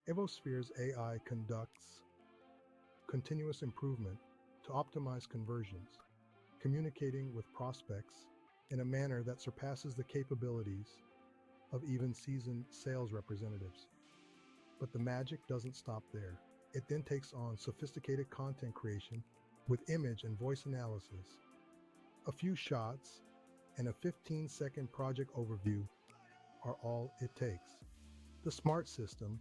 EvoSphere's AI conducts continuous improvement to optimize conversions, communicating with prospects in a manner that surpasses the capabilities of even seasoned sales representatives. But the magic doesn't stop there. It then takes on sophisticated content creation with image and voice analysis. A few shots and a 15-second project overview are all it takes. The smart system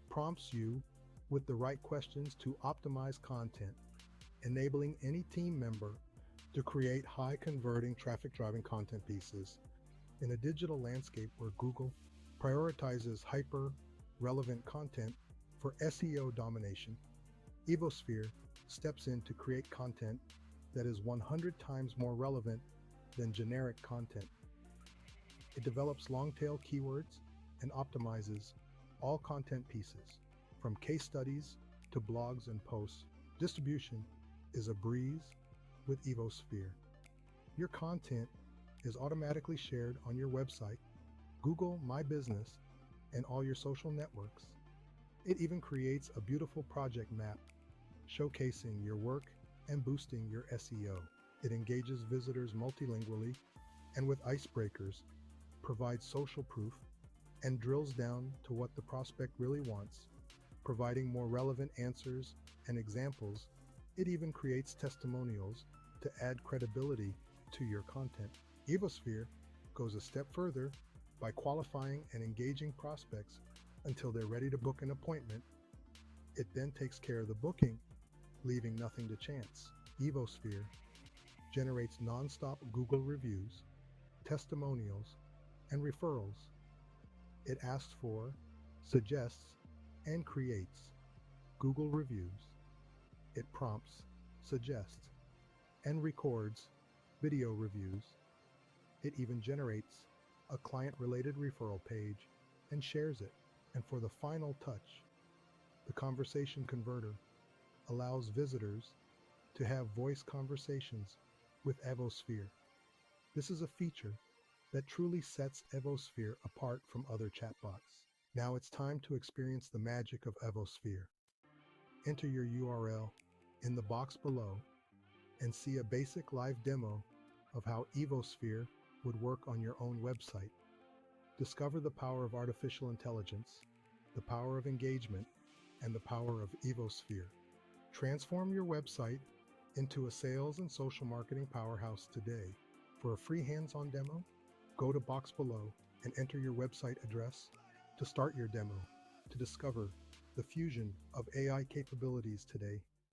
prompts you with the right questions to optimize content, enabling any team member to create high-converting traffic-driving content pieces. In a digital landscape where Google prioritizes hyper-relevant content for SEO domination, EvoSphere steps in to create content that is 100 times more relevant than generic content. It develops long-tail keywords and optimizes all content pieces, from case studies to blogs and posts. Distribution is a breeze with EvoSphere. Your content is automatically shared on your website, Google My Business, and all your social networks. It even creates a beautiful project map showcasing your work and boosting your SEO. It engages visitors multilingually and with icebreakers, provides social proof, and drills down to what the prospect really wants, providing more relevant answers and examples. It even creates testimonials to add credibility to your content. EvoSphere goes a step further by qualifying and engaging prospects until they're ready to book an appointment. It then takes care of the booking, leaving nothing to chance. EvoSphere generates non-stop Google reviews, testimonials, and referrals. It asks for, suggests, and creates Google reviews. It prompts, suggests, and records video reviews. It even generates a client-related referral page and shares it. And for the final touch, the conversation converter allows visitors to have voice conversations with EvoSphere. This is a feature that truly sets EvoSphere apart from other chatbots. Now it's time to experience the magic of EvoSphere. Enter your URL in the box below and see a basic live demo of how EvoSphere would work on your own website. Discover the power of artificial intelligence, the power of engagement, and the power of EvoSphere. Transform your website into a sales and social marketing powerhouse today. For a free hands-on demo, go to box below and enter your website address to start your demo to discover the fusion of AI capabilities today.